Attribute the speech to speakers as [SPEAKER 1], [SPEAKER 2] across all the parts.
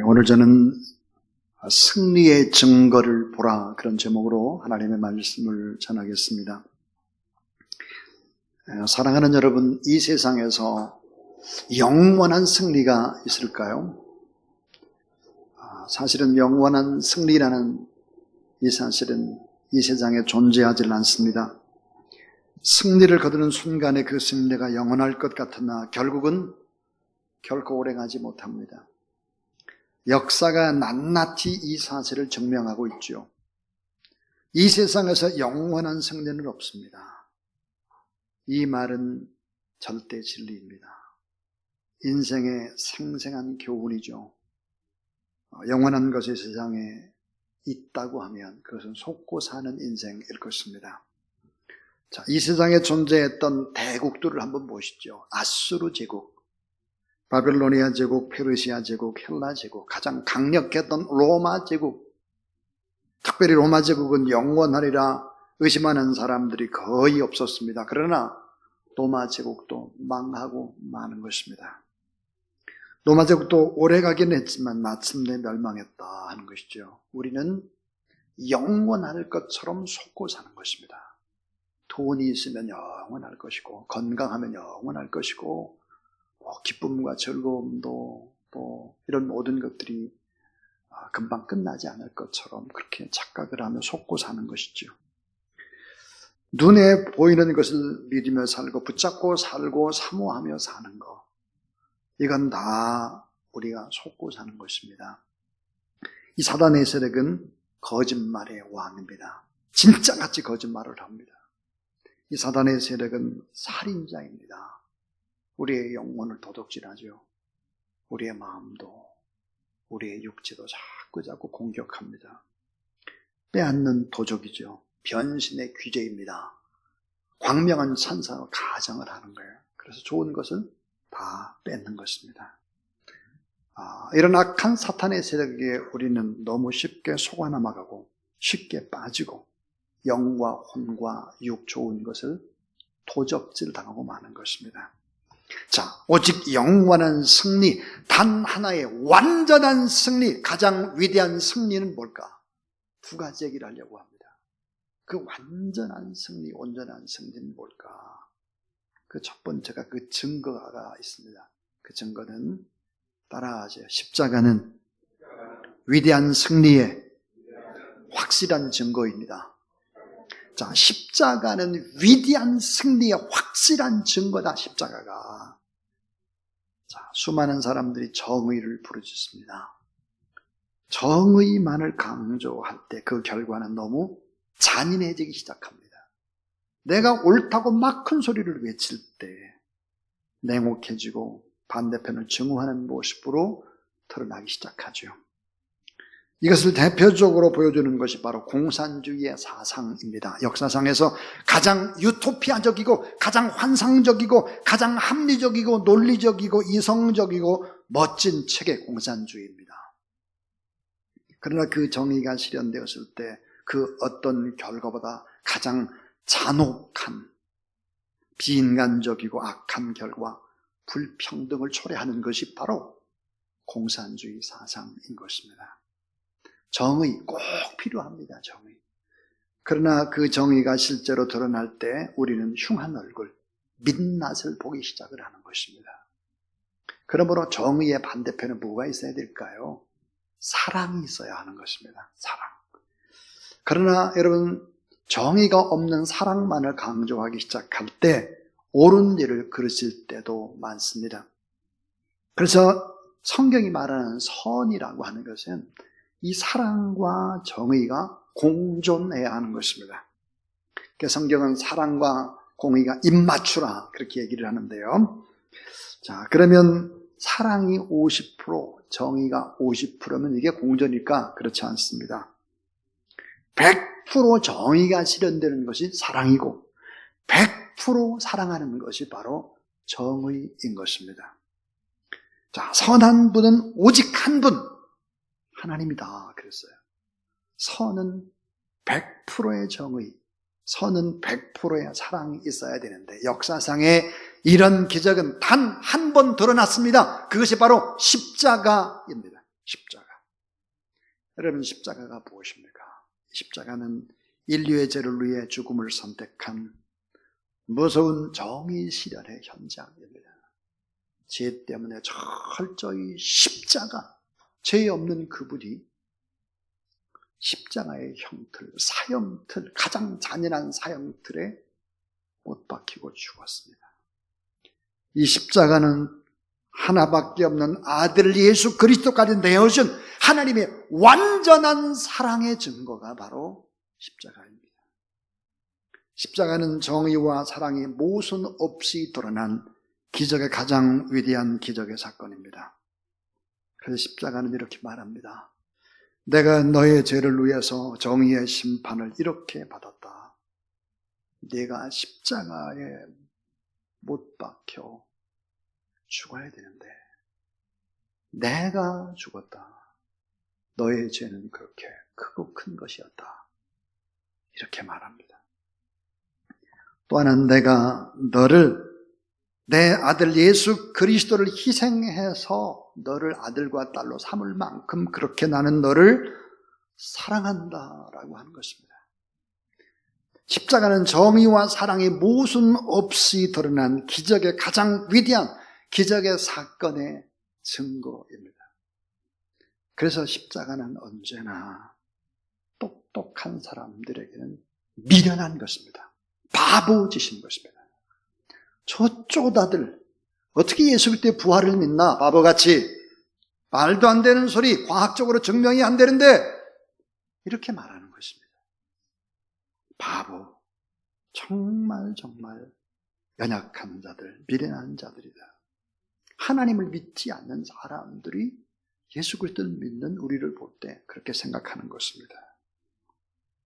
[SPEAKER 1] 오늘 저는 승리의 증거를 보라, 그런 제목으로 하나님의 말씀을 전하겠습니다. 사랑하는 여러분, 이 세상에서 영원한 승리가 있을까요? 사실은 영원한 승리라는 이 사실은 이 세상에 존재하지 않습니다. 승리를 거두는 순간에 그 승리가 영원할 것 같으나 결국은 결코 오래가지 못합니다. 역사가 낱낱이 이 사실을 증명하고 있죠. 이 세상에서 영원한 승리는 없습니다. 이 말은 절대 진리입니다. 인생의 생생한 교훈이죠. 영원한 것이 세상에 있다고 하면 그것은 속고 사는 인생일 것입니다. 자, 이 세상에 존재했던 대국들을 한번 보시죠. 아수르 제국, 바벨로니아 제국, 페르시아 제국, 헬라 제국, 가장 강력했던 로마 제국. 특별히 로마 제국은 영원하리라 의심하는 사람들이 거의 없었습니다. 그러나 로마 제국도 망하고 마는 것입니다. 로마 제국도 오래 가긴 했지만 마침내 멸망했다 하는 것이죠. 우리는 영원할 것처럼 속고 사는 것입니다. 돈이 있으면 영원할 것이고, 건강하면 영원할 것이고, 기쁨과 즐거움도 또 이런 모든 것들이 금방 끝나지 않을 것처럼 그렇게 착각을 하며 속고 사는 것이죠. 눈에 보이는 것을 믿으며 살고 붙잡고 살고 사모하며 사는 것, 이건 다 우리가 속고 사는 것입니다. 이 사단의 세력은 거짓말의 왕입니다. 진짜같이 거짓말을 합니다. 이 사단의 세력은 살인자입니다. 우리의 영혼을 도둑질하죠. 우리의 마음도, 우리의 육체도 자꾸 공격합니다. 빼앗는 도적이죠. 변신의 귀재입니다. 광명한 천사와 가정을 하는 거예요. 그래서 좋은 것은 다 뺏는 것입니다. 이런 악한 사탄의 세력에 우리는 너무 쉽게 속아 넘어가고 쉽게 빠지고 영과 혼과 육 좋은 것을 도적질 당하고 마는 것입니다. 자, 오직 영원한 승리, 단 하나의 완전한 승리, 가장 위대한 승리는 뭘까? 두 가지 얘기를 하려고 합니다. 그 완전한 승리, 온전한 승리는 뭘까? 그 첫 번째가 그 증거가 있습니다. 그 증거는 따라하세요. 십자가는 위대한 승리의 확실한 증거입니다. 자, 십자가는 위대한 승리의 확실한 증거다, 십자가가. 자, 수많은 사람들이 정의를 부르짖습니다. 정의만을 강조할 때 그 결과는 너무 잔인해지기 시작합니다. 내가 옳다고 막 큰 소리를 외칠 때 냉혹해지고 반대편을 증오하는 모습으로 드러나기 시작하죠. 이것을 대표적으로 보여주는 것이 바로 공산주의의 사상입니다. 역사상에서 가장 유토피아적이고 가장 환상적이고 가장 합리적이고 논리적이고 이성적이고 멋진 책의 공산주의입니다. 그러나 그 정의가 실현되었을 때 그 어떤 결과보다 가장 잔혹한, 비인간적이고 악한 결과, 불평등을 초래하는 것이 바로 공산주의 사상인 것입니다. 정의 꼭 필요합니다. 정의. 그러나 그 정의가 실제로 드러날 때 우리는 흉한 얼굴, 민낯을 보기 시작을 하는 것입니다. 그러므로 정의의 반대편에 뭐가 있어야 될까요? 사랑이 있어야 하는 것입니다. 사랑. 그러나 여러분, 정의가 없는 사랑만을 강조하기 시작할 때 옳은 일을 그르칠 때도 많습니다. 그래서 성경이 말하는 선이라고 하는 것은 이 사랑과 정의가 공존해야 하는 것입니다. 그래서 성경은 사랑과 공의가 입맞추라 그렇게 얘기를 하는데요. 자, 그러면 사랑이 50%, 정의가 50%면 이게 공존일까? 그렇지 않습니다. 100% 정의가 실현되는 것이 사랑이고 100% 사랑하는 것이 바로 정의인 것입니다. 자, 선한 분은 오직 한 분, 하나님이다 그랬어요. 선은 100%의 정의, 선은 100%의 사랑이 있어야 되는데 역사상에 이런 기적은 단 한 번 드러났습니다. 그것이 바로 십자가입니다. 십자가. 여러분, 십자가가 무엇입니까? 십자가는 인류의 죄를 위해 죽음을 선택한 무서운 정의 실현의 현장입니다. 죄 때문에 철저히 십자가, 죄 없는 그분이 십자가의 형틀, 사형틀, 가장 잔인한 사형틀에 못 박히고 죽었습니다. 이 십자가는 하나밖에 없는 아들 예수 그리스도까지 내어준 하나님의 완전한 사랑의 증거가 바로 십자가입니다. 십자가는 정의와 사랑이 모순 없이 드러난 기적의 가장 위대한 기적의 사건입니다. 그래서 십자가는 이렇게 말합니다. 내가 너의 죄를 위해서 정의의 심판을 이렇게 받았다. 네가 십자가에 못 박혀 죽어야 되는데 내가 죽었다. 너의 죄는 그렇게 크고 큰 것이었다. 이렇게 말합니다. 또 하나는 내가 너를 내 아들 예수 그리스도를 희생해서 너를 아들과 딸로 삼을 만큼 그렇게 나는 너를 사랑한다라고 하는 것입니다. 십자가는 정의와 사랑이 모순 없이 드러난 기적의 가장 위대한 기적의 사건의 증거입니다. 그래서 십자가는 언제나 똑똑한 사람들에게는 미련한 것입니다. 바보짓인 것입니다. 저 쪼다들 어떻게 예수 그리스도의 부활을 믿나? 바보같이 말도 안 되는 소리, 과학적으로 증명이 안 되는데 이렇게 말하는 것입니다. 바보, 정말 연약한 자들, 미련한 자들이다. 하나님을 믿지 않는 사람들이 예수 그리스도를 믿는 우리를 볼 때 그렇게 생각하는 것입니다.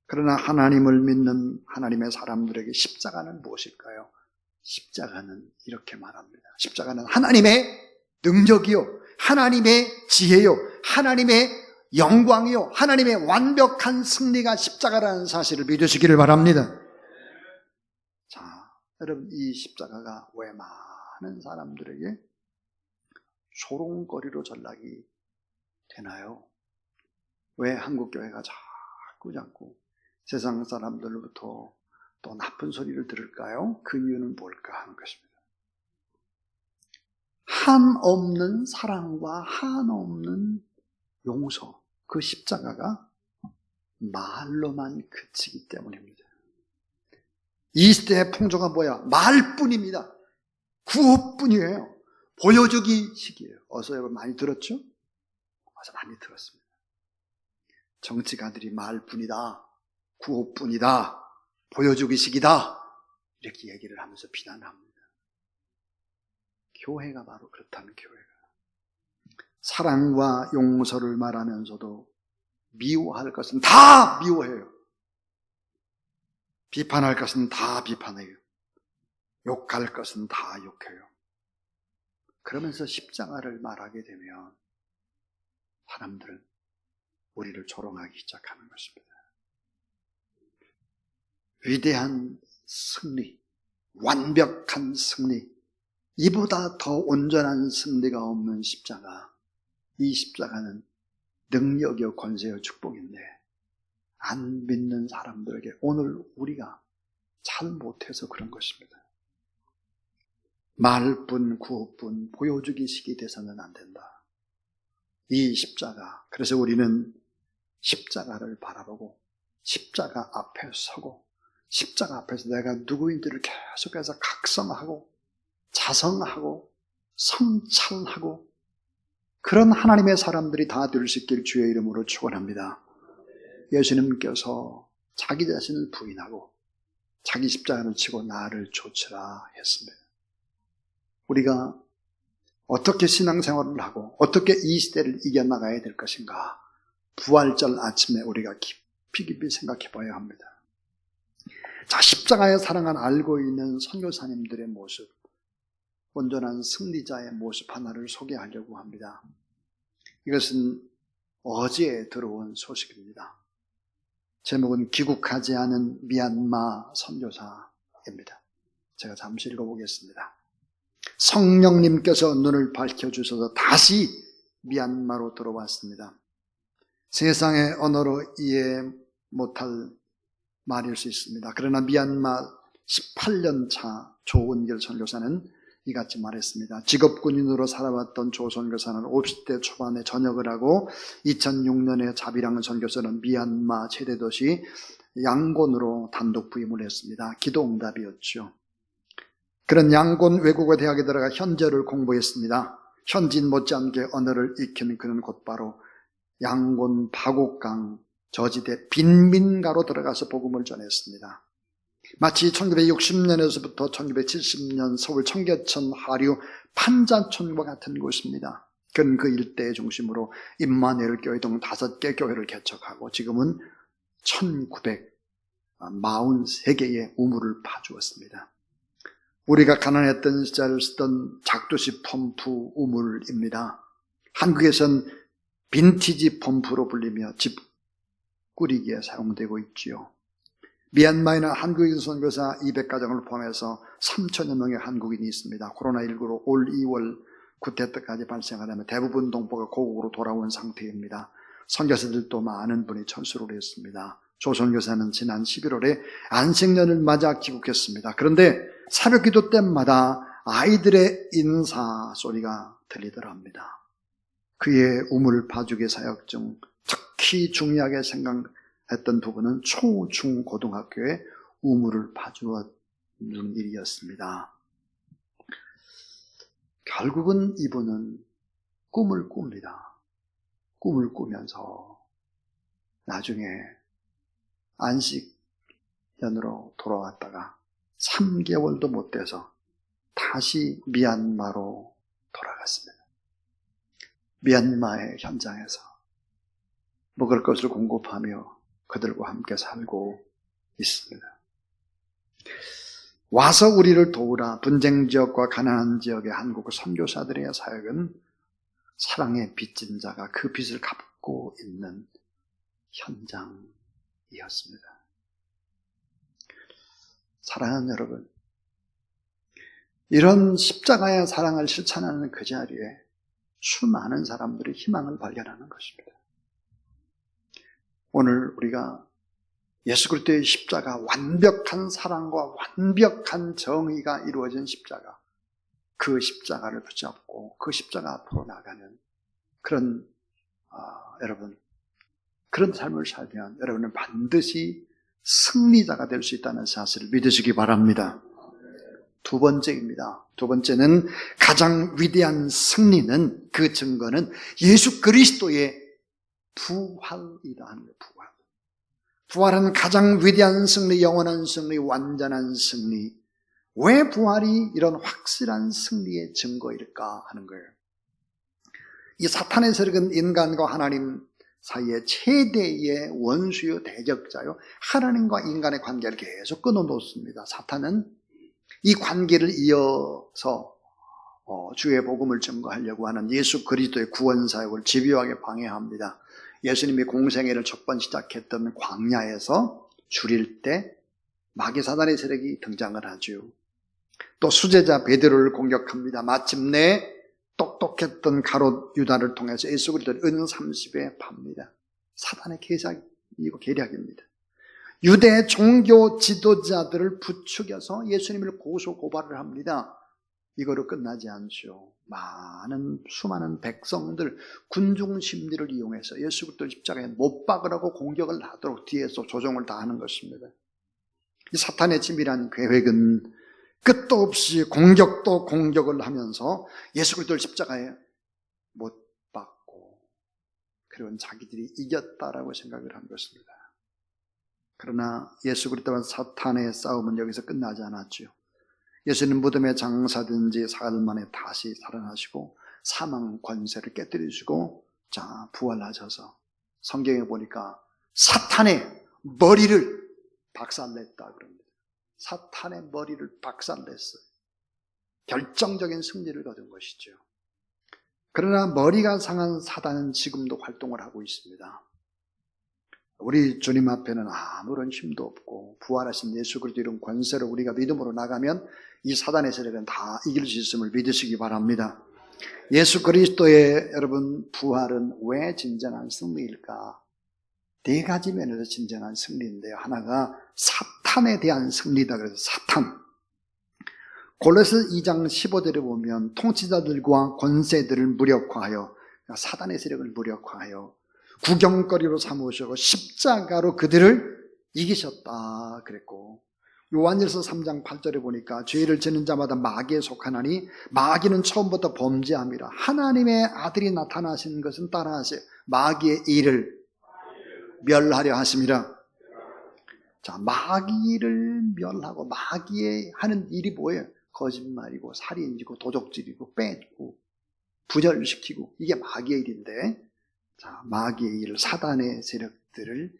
[SPEAKER 1] 그러나 하나님을 믿는 하나님의 사람들에게 십자가는 무엇일까요? 십자가는 이렇게 말합니다. 십자가는 하나님의 능력이요, 하나님의 지혜요, 하나님의 영광이요, 하나님의 완벽한 승리가 십자가라는 사실을 믿으시기를 바랍니다. 자, 여러분, 이 십자가가 왜 많은 사람들에게 조롱거리로 전락이 되나요? 왜 한국교회가 자꾸 세상 사람들로부터 또 나쁜 소리를 들을까요? 그 이유는 뭘까 하는 것입니다. 한없는 사랑과 한없는 용서, 그 십자가가 말로만 그치기 때문입니다. 이 시대의 풍조가 뭐야? 말뿐입니다. 구호뿐이에요. 보여주기 식이에요. 어서 여러분 많이 들었죠? 어서 많이 들었습니다. 정치가들이 말뿐이다, 구호뿐이다, 보여주기식이다 이렇게 얘기를 하면서 비난합니다. 교회가 바로 그렇다는 교회가 사랑과 용서를 말하면서도 미워할 것은 다 미워해요. 비판할 것은 다 비판해요. 욕할 것은 다 욕해요. 그러면서 십자가를 말하게 되면 사람들은 우리를 조롱하기 시작하는 것입니다. 위대한 승리, 완벽한 승리, 이보다 더 온전한 승리가 없는 십자가, 이 십자가는 능력이요 권세요 축복인데 안 믿는 사람들에게 오늘 우리가 잘 못해서 그런 것입니다. 말뿐 구호뿐 보여주기식이 돼서는 안 된다. 이 십자가, 그래서 우리는 십자가를 바라보고 십자가 앞에 서고 십자가 앞에서 내가 누구인지를 계속해서 각성하고 자성하고 성찰하고 그런 하나님의 사람들이 다 될 수 있길 주의 이름으로 축원합니다. 예수님께서 자기 자신을 부인하고 자기 십자가를 치고 나를 좇으라 했습니다. 우리가 어떻게 신앙생활을 하고 어떻게 이 시대를 이겨나가야 될 것인가, 부활절 아침에 우리가 깊이 생각해 봐야 합니다. 자, 십자가의 사랑을 알고 있는 선교사님들의 모습, 온전한 승리자의 모습 하나를 소개하려고 합니다. 이것은 어제 들어온 소식입니다. 제목은 귀국하지 않은 미얀마 선교사입니다. 제가 잠시 읽어보겠습니다. 성령님께서 눈을 밝혀주셔서 다시 미얀마로 들어왔습니다. 세상의 언어로 이해 못할 말일 수 있습니다. 그러나 미얀마 18년 차 조은결 선교사는 이같이 말했습니다. 직업군인으로 살아왔던 조 선교사는 50대 초반에 전역을 하고 2006년에 자비랑 선교사는 미얀마 최대 도시 양곤으로 단독 부임을 했습니다. 기도응답이었죠. 그런 양곤 외국어 대학에 들어가 현지어를 공부했습니다. 현지인 못지않게 언어를 익힌 그는 곧바로 양곤 파곡강 저지대 빈민가로 들어가서 복음을 전했습니다. 마치 1960년에서부터 1970년 서울 청계천 하류 판자촌과 같은 곳입니다. 그는 그 일대의 중심으로 임마누엘 교회 등 5개 교회를 개척하고 지금은 1943개의 우물을 파주었습니다. 우리가 가난했던 시절 쓰던 작두시 펌프 우물입니다. 한국에선 빈티지 펌프로 불리며 집 꾸리기에 사용되고 있지요. 미얀마에는 한국인 선교사 200가정을 포함해서 3천여 명의 한국인이 있습니다. 코로나19로 올 2월 쿠데타까지 발생하다면 대부분 동포가 고국으로 돌아온 상태입니다. 선교사들도 많은 분이 철수를 했습니다. 조 선교사는 지난 11월에 안식년을 맞아 귀국했습니다. 그런데 새벽 기도 때마다 아이들의 인사 소리가 들리더랍니다. 그의 우물 파주기 사역 중 특히 중요하게 생각했던 부분은 초, 중, 고등학교에 우물을 파주었는 일이었습니다. 결국은 이분은 꿈을 꿉니다. 꿈을 꾸면서 나중에 안식년으로 돌아왔다가 3개월도 못 돼서 다시 미얀마로 돌아갔습니다. 미얀마의 현장에서 먹을 것을 공급하며 그들과 함께 살고 있습니다. 와서 우리를 도우라. 분쟁 지역과 가난한 지역의 한국 선교사들의 사역은 사랑의 빚진 자가 그 빚을 갚고 있는 현장이었습니다. 사랑하는 여러분, 이런 십자가의 사랑을 실천하는 그 자리에 수많은 사람들이 희망을 발견하는 것입니다. 오늘 우리가 예수 그리스도의 십자가, 완벽한 사랑과 완벽한 정의가 이루어진 십자가, 그 십자가를 붙잡고 그 십자가 앞으로 나가는 그런 여러분, 그런 삶을 살면 여러분은 반드시 승리자가 될 수 있다는 사실을 믿으시기 바랍니다. 두 번째입니다. 두 번째는 가장 위대한 승리는, 그 증거는 예수 그리스도의 부활이다 하는 거예요. 부활은 가장 위대한 승리, 영원한 승리, 완전한 승리. 왜 부활이 이런 확실한 승리의 증거일까 하는 거예요. 이 사탄의 세력은 인간과 하나님 사이의 최대의 원수요, 대적자요, 하나님과 인간의 관계를 계속 끊어놓습니다. 사탄은 이 관계를 이어서 주의 복음을 증거하려고 하는 예수 그리스도의 구원 사역을 집요하게 방해합니다. 예수님이 공생애를 첫 번 시작했던 광야에서 줄일 때 마귀 사단의 세력이 등장을 하죠. 또 수제자 베드로를 공격합니다. 마침내 똑똑했던 가롯 유다를 통해서 예수 그리스도를 은 30에 팝니다. 사단의 계략입니다. 유대 종교 지도자들을 부추겨서 예수님을 고소 고발을 합니다. 이거로 끝나지 않죠. 수많은 백성들, 군중 심리를 이용해서 예수 그리스도를 십자가에 못 박으라고 공격을 하도록 뒤에서 조종을 다 하는 것입니다. 이 사탄의 치밀한 계획은 끝도 없이 공격도 공격을 하면서 예수 그리스도를 십자가에 못 박고, 그리고 자기들이 이겼다라고 생각을 한 것입니다. 그러나 예수 그리스도와 사탄의 싸움은 여기서 끝나지 않았죠. 예수님 무덤에 장사된 지 사흘 만에 다시 살아나시고 사망 권세를 깨뜨리시고 부활하셔서 성경에 보니까 사탄의 머리를 박살냈다 그럽니다. 사탄의 머리를 박살냈어요. 결정적인 승리를 거둔 것이죠. 그러나 머리가 상한 사단은 지금도 활동을 하고 있습니다. 우리 주님 앞에는 아무런 힘도 없고 부활하신 예수 그리스도 이런 권세로 우리가 믿음으로 나가면 이 사단의 세력은 다 이길 수 있음을 믿으시기 바랍니다. 예수 그리스도의 여러분 부활은 왜 진정한 승리일까? 네 가지 면에서 진정한 승리인데요. 하나가 사탄에 대한 승리다. 그래서 사탄. 골로새 2장 15절에 보면 통치자들과 권세들을 무력화하여, 사단의 세력을 무력화하여 구경거리로 삼으시고 십자가로 그들을 이기셨다 그랬고, 요한일서 3장 8절에 보니까 죄를 지는 자마다 마귀에 속하나니 마귀는 처음부터 범죄함이라. 하나님의 아들이 나타나신 것은 따라하세요. 마귀의 일을 멸하려 하심이라. 자, 마귀를 멸하고, 마귀의 하는 일이 뭐예요? 거짓말이고 살인이고 도적질이고 빼고 부절시키고, 이게 마귀의 일인데, 자, 마귀의 일, 사단의 세력들을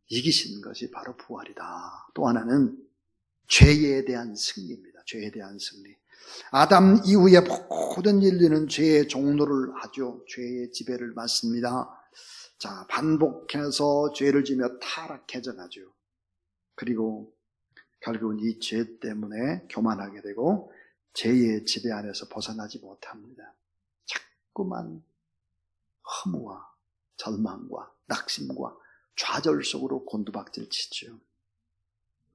[SPEAKER 1] 이기신 것이 바로 부활이다. 또 하나는 죄에 대한 승리입니다. 죄에 대한 승리. 아담 이후에 모든 인류는 죄의 종로를 하죠. 죄의 지배를 받습니다. 자, 반복해서 죄를 지며 타락해져 가죠. 그리고 결국은 이 죄 때문에 교만하게 되고 죄의 지배 안에서 벗어나지 못합니다. 자꾸만 허무와 절망과 낙심과 좌절 속으로 곤두박질 치죠.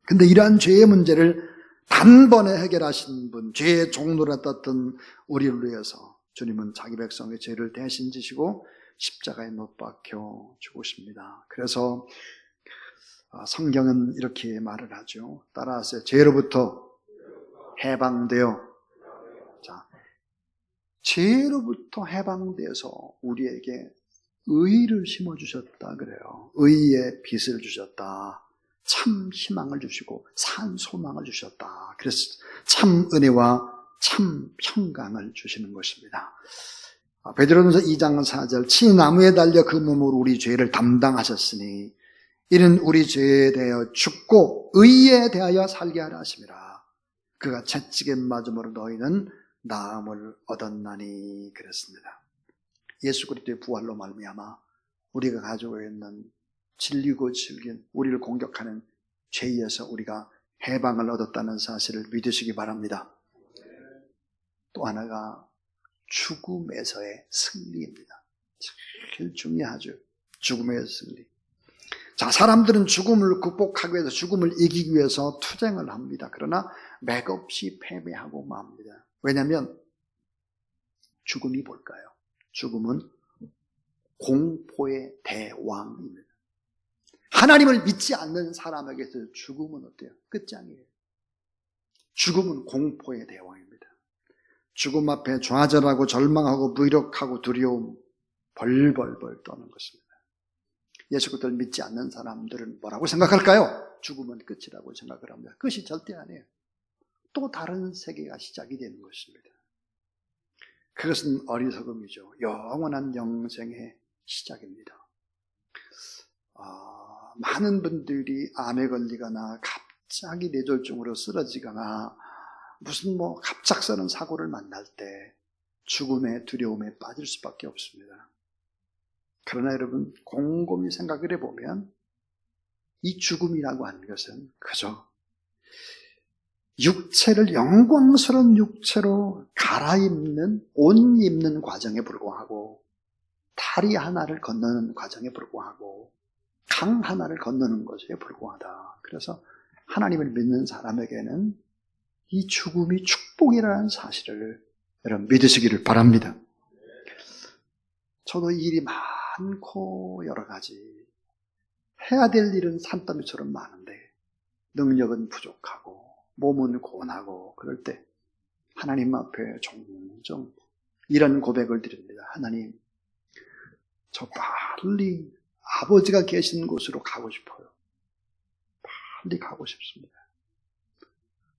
[SPEAKER 1] 근데 이러한 죄의 문제를 단번에 해결하신 분, 죄의 종로를 떴던 우리를 위해서 주님은 자기 백성의 죄를 대신 지시고 십자가에 못 박혀 죽으십니다. 그래서 성경은 이렇게 말을 하죠. 따라하세요. 죄로부터 해방되어, 자, 죄로부터 해방되어서 우리에게 의를 심어주셨다 그래요. 의의 빛을 주셨다. 참 희망을 주시고 산 소망을 주셨다. 그래서 참 은혜와 참 평강을 주시는 것입니다. 베드로전서 2장 4절, 친히 나무에 달려 그 몸으로 우리 죄를 담당하셨으니 이는 우리 죄에 대하여 죽고 의에 대하여 살게 하라 하심이라. 그가 채찍에 맞음으로 너희는 나음을 얻었나니 그랬습니다. 예수 그리스도의 부활로 말미암아 우리가 가지고 있는 질리고 질긴 우리를 공격하는 죄에서 우리가 해방을 얻었다는 사실을 믿으시기 바랍니다. 또 하나가 죽음에서의 승리입니다. 제일 중요하죠. 죽음의 승리. 자, 사람들은 죽음을 극복하기 위해서, 죽음을 이기기 위해서 투쟁을 합니다. 그러나 맥없이 패배하고 맙니다. 왜냐하면 죽음이 뭘까요? 죽음은 공포의 대왕입니다. 하나님을 믿지 않는 사람에게서 죽음은 어때요? 끝장이에요. 죽음은 공포의 대왕입니다. 죽음 앞에 좌절하고 절망하고 무력하고 두려움 벌벌벌 떠는 것입니다. 예수 그리스도를 믿지 않는 사람들은 뭐라고 생각할까요? 죽음은 끝이라고 생각을 합니다. 끝이 절대 아니에요. 또 다른 세계가 시작이 되는 것입니다. 그것은 어리석음이죠. 영원한 영생의 시작입니다. 많은 분들이 암에 걸리거나 갑자기 뇌졸중으로 쓰러지거나 무슨 갑작스러운 사고를 만날 때 죽음의 두려움에 빠질 수밖에 없습니다. 그러나 여러분, 곰곰이 생각을 해보면 이 죽음이라고 하는 것은 그저 육체를 영광스러운 육체로 갈아입는, 옷 입는 과정에 불과하고, 다리 하나를 건너는 과정에 불과하고, 강 하나를 건너는 것에 불과하다. 그래서 하나님을 믿는 사람에게는 이 죽음이 축복이라는 사실을 여러분 믿으시기를 바랍니다. 저도 일이 많고 여러 가지 해야 될 일은 산더미처럼 많은데 능력은 부족하고 몸은 고나고 그럴 때 하나님 앞에 종종 이런 고백을 드립니다. 하나님, 저 빨리 아버지가 계신 곳으로 가고 싶어요. 빨리 가고 싶습니다.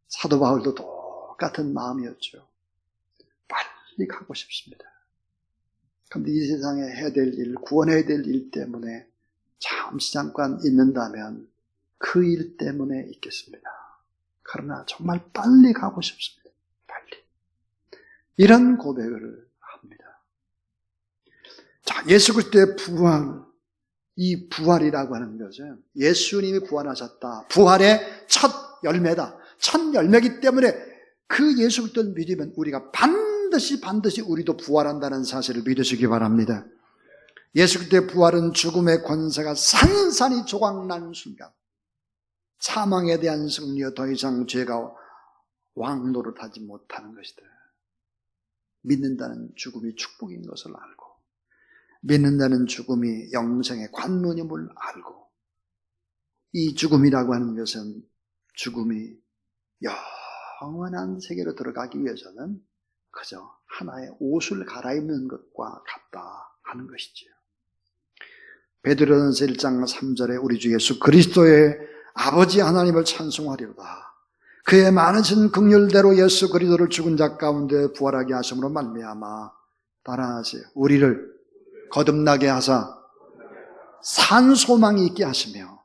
[SPEAKER 1] 사도 바울도 똑같은 마음이었죠. 빨리 가고 싶습니다. 그런데 이 세상에 해야 될 일, 구원해야 될 일 때문에 잠깐 있는다면 그 일 때문에 있겠습니다. 그러나 정말 빨리 가고 싶습니다. 빨리. 이런 고백을 합니다. 자, 예수 그리스도의 부활, 이 부활이라고 하는 것은 예수님이 부활하셨다. 부활의 첫 열매다. 첫 열매이기 때문에 그 예수 그리스도를 믿으면 우리가 반드시 반드시 우리도 부활한다는 사실을 믿으시기 바랍니다. 예수 그리스도의 부활은 죽음의 권세가 산산이 조각나는 순간 사망에 대한 승리여 더 이상 죄가 왕노릇하지 못하는 것이다. 믿는다는 죽음이 축복인 것을 알고, 믿는다는 죽음이 영생의 관문임을 알고, 이 죽음이라고 하는 것은 죽음이 영원한 세계로 들어가기 위해서는 그저 하나의 옷을 갈아입는 것과 같다 하는 것이지요. 베드로전서 1장 3절에 우리 주 예수 그리스도의 아버지 하나님을 찬송하리로다. 그의 많으신 긍휼대로 예수 그리스도를 죽은 자 가운데 부활하게 하심으로 말미암아 따라하세요. 우리를 거듭나게 하사 산 소망이 있게 하시며,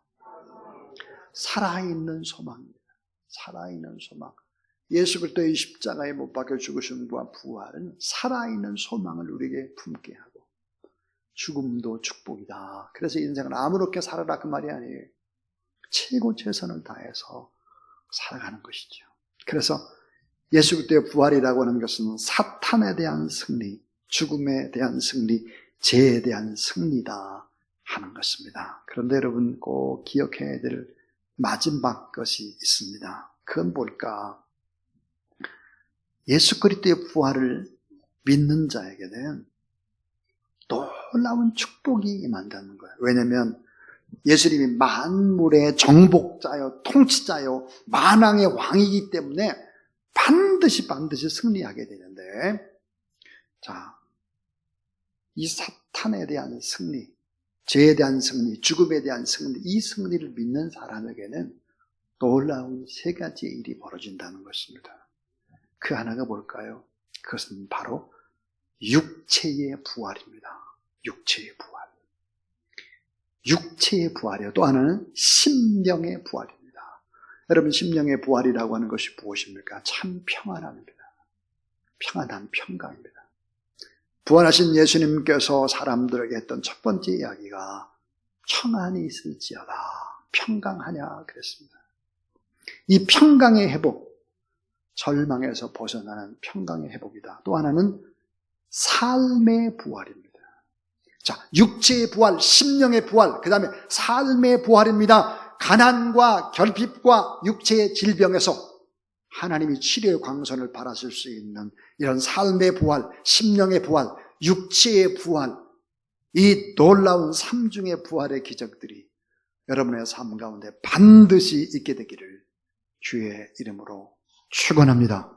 [SPEAKER 1] 살아있는 소망입니다. 살아있는 소망. 예수 그리스도의 십자가에 못 박혀 죽으심과 부활은 살아있는 소망을 우리에게 품게 하고, 죽음도 축복이다. 그래서 인생을 아무렇게 살아라 그 말이 아니에요. 최고 최선을 다해서 살아가는 것이죠. 그래서 예수 그리스도의 부활이라고 하는 것은 사탄에 대한 승리, 죽음에 대한 승리, 죄에 대한 승리다 하는 것입니다. 그런데 여러분 꼭 기억해야 될 마지막 것이 있습니다. 그건 뭘까? 예수 그리스도의 부활을 믿는 자에게는 놀라운 축복이 임한다는 거예요. 왜냐하면 예수님이 만물의 정복자요, 통치자요, 만왕의 왕이기 때문에 반드시 승리하게 되는데, 자, 이 사탄에 대한 승리, 죄에 대한 승리, 죽음에 대한 승리, 이 승리를 믿는 사람에게는 놀라운 세 가지의 일이 벌어진다는 것입니다. 그 하나가 뭘까요? 그것은 바로 육체의 부활입니다. 육체의 부활. 육체의 부활이요. 또 하나는 심령의 부활입니다. 여러분, 심령의 부활이라고 하는 것이 무엇입니까? 참 평안함입니다. 평안한 평강입니다. 부활하신 예수님께서 사람들에게 했던 첫 번째 이야기가 평안이 있을지어다, 평강하냐 그랬습니다. 이 평강의 회복, 절망에서 벗어나는 평강의 회복이다. 또 하나는 삶의 부활입니다. 자, 육체의 부활, 심령의 부활, 그 다음에 삶의 부활입니다. 가난과 결핍과 육체의 질병에서 하나님이 치료의 광선을 바라실 수 있는 이런 삶의 부활, 심령의 부활, 육체의 부활, 이 놀라운 삼중의 부활의 기적들이 여러분의 삶 가운데 반드시 있게 되기를 주의 이름으로 축원합니다.